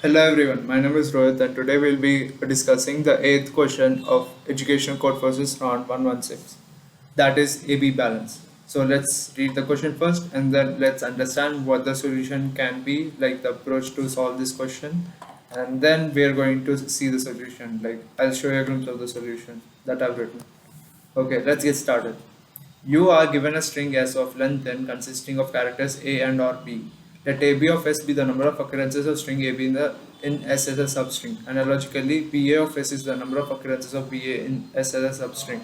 Hello everyone, my name is Rohit and today we'll be discussing the 8th question of Educational Codeforces round 116, that is AB balance. So let's read the question first and then let's understand what the solution can be, like the approach to solve this question, and then we're going to see the solution. Like I'll show you a glimpse of the solution that I've written. Okay, let's get started. You are given a string S of length n consisting of characters A and or B. Let AB of S be the number of occurrences of string AB in S as a substring. Analogically, BA of S is the number of occurrences of BA in S as a substring.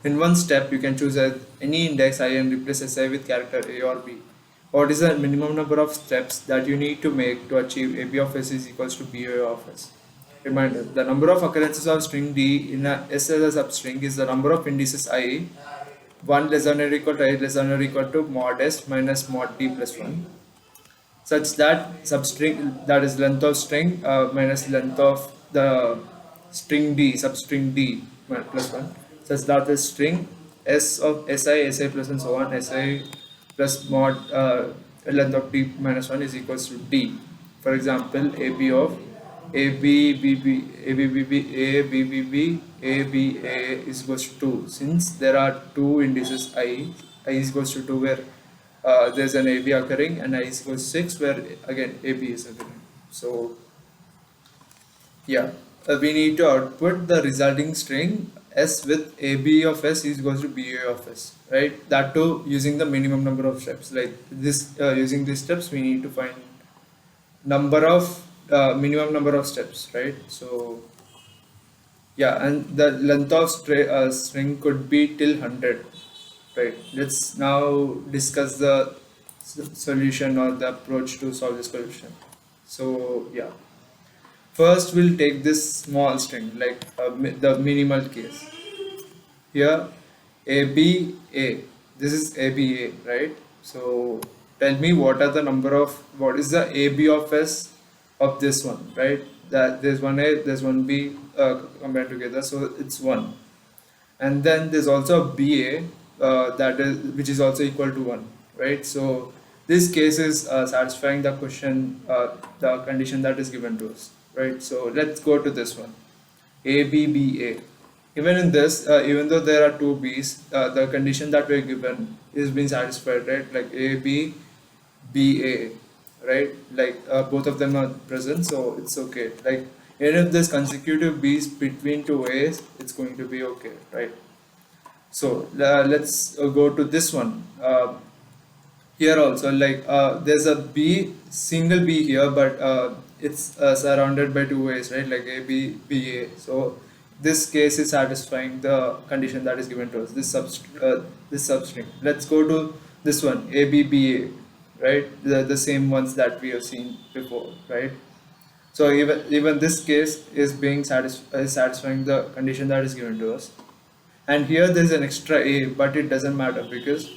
In one step, you can choose any index I and replace Si with character A or B. What is the minimum number of steps that you need to make to achieve AB of S is equals to BA of S? Reminder, the number of occurrences of string D in a S as a substring is the number of indices I 1 less than or equal to I less than or equal to mod S minus mod D plus 1, such that substring, that is length of string minus length of the string D, substring D plus 1, such that the string S of Si plus and so on, Si plus mod length of D minus 1 is equals to D. For example, AB of ABBB, ABBB, ABA is equals to 2. Since there are two indices I is equals to 2 where there's an AB occurring, and I is equals to 6 where again AB is occurring. So yeah, we need to output the resulting string S with AB of S is equals to BA of S, right? That too using the minimum number of steps. Like this, using these steps, we need to find number of minimum number of steps, right? So yeah, and the length of string could be till 100, right? Let's now discuss the solution or the approach to solve this solution. So yeah, first we'll take this small string, like the minimal case. Here ABA, this is ABA, right? So tell me what is the AB of S of this one, right? That there's one A, there's one B combined together, so it's 1. And then there's also a BA that is which is also equal to 1, right? So this case is satisfying the the condition that is given to us, right? So let's go to this one, ABBA. Even in this, even though there are two B's, the condition that we're given is being satisfied, right? Like AB, BA, right? Like both of them are present, so it's okay. Like even if there's consecutive B's between two A's, it's going to be okay, right? So let's go to this one. Here also, like there's a B, single B here, but it's surrounded by two A's, right? Like A, B, B, A. So this case is satisfying the condition that is given to us. This substring. Let's go to this one, A, B, B, A, right? The same ones that we have seen before, right? So even this case is satisfying the condition that is given to us. And here there's an extra A, but it doesn't matter because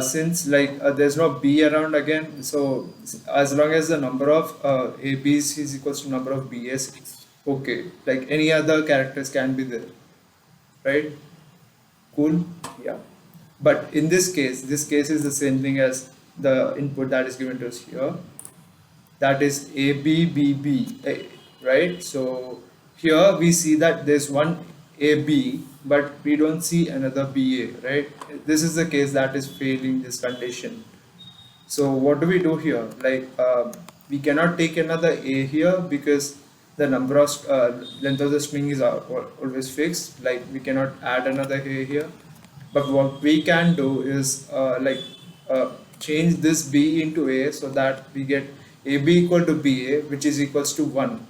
since there's no B around again, so as long as the number of ABs is equals to number of BS, it's okay. Like any other characters can be there, right? Cool, yeah. But in this case is the same thing as the input that is given to us here. That is ABBB, right? So here we see that there's one AB, but we don't see another BA, right? This is the case that is failing this condition. So what do we do here? Like we cannot take another A here because the number of length of the string is always fixed. Like we cannot add another A here. But what we can do is change this B into A so that we get AB equal to BA, which is equals to 1,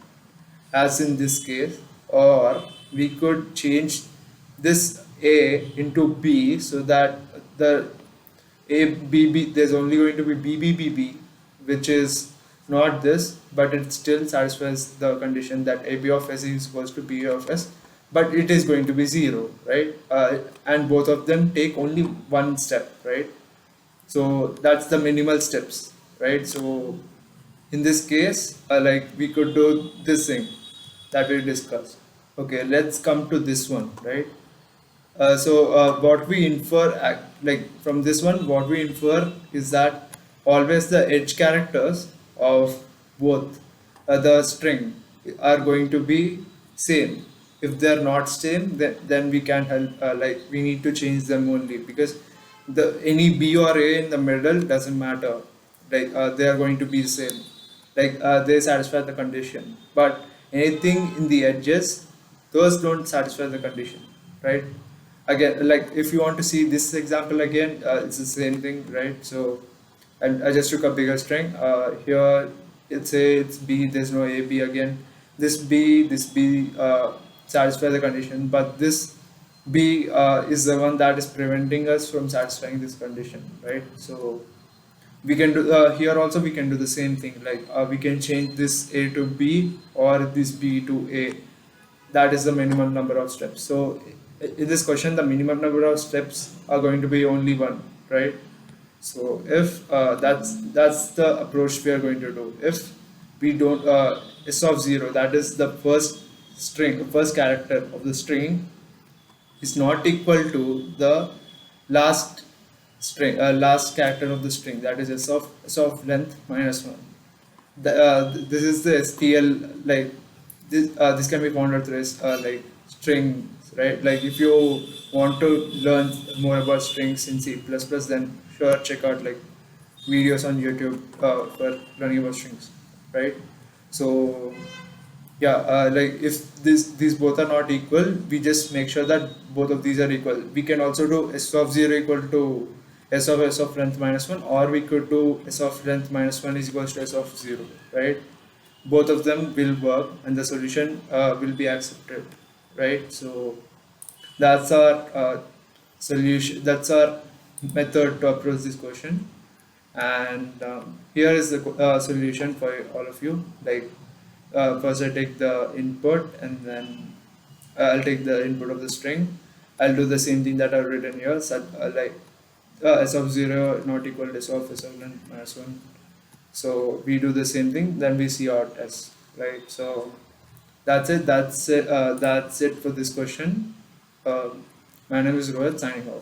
as in this case, or we could change this A into B so that the ABB, there's only going to be BBBB, which is not this, but it still satisfies the condition that AB of S is equals to BA of S, but it is going to be 0, right? And both of them take only one step, right? So that's the minimal steps, right? So in this case, we could do this thing that we discussed. Okay, let's come to this one, right? What we infer, from this one, what we infer is that always the edge characters of both the string are going to be same. If they're not same, then we can help, like we need to change them only, because the any B or A in the middle doesn't matter. Like they are going to be same. Like they satisfy the condition. But anything in the edges, those don't satisfy the condition, right? Again, like if you want to see this example again, it's the same thing, right? So and I just took a bigger string. Here it's A, it's B, there's no A, B again. This B satisfy the condition, but this B is the one that is preventing us from satisfying this condition, right? So we can do here also we can do the same thing. Like we can change this A to B or this B to A. That is the minimum number of steps. So in this question, the minimum number of steps are going to be only one, right? So if that's the approach we are going to do. If we don't s of 0, that is the first string, first character of the string, is not equal to the last string, last character of the string, that is s of length minus 1. This is the STL, like this can be found out through like strings, right? Like if you want to learn more about strings in C++, then sure check out like videos on YouTube for learning about strings, right? So yeah, like if these both are not equal, we just make sure that both of these are equal. We can also do s of 0 equal to s of length minus 1, or we could do s of length minus 1 is equals to s of 0, right? Both of them will work and the solution will be accepted, right? So that's our solution, that's our method to approach this question. And here is the solution for all of you. Like first I take the input, and then I'll take the input of the string. I'll do the same thing that I've written here, so, like s of 0 not equal to s of length minus 1. So we do the same thing, then we see out s, right? So that's it for this question. My name is Rohit, signing off.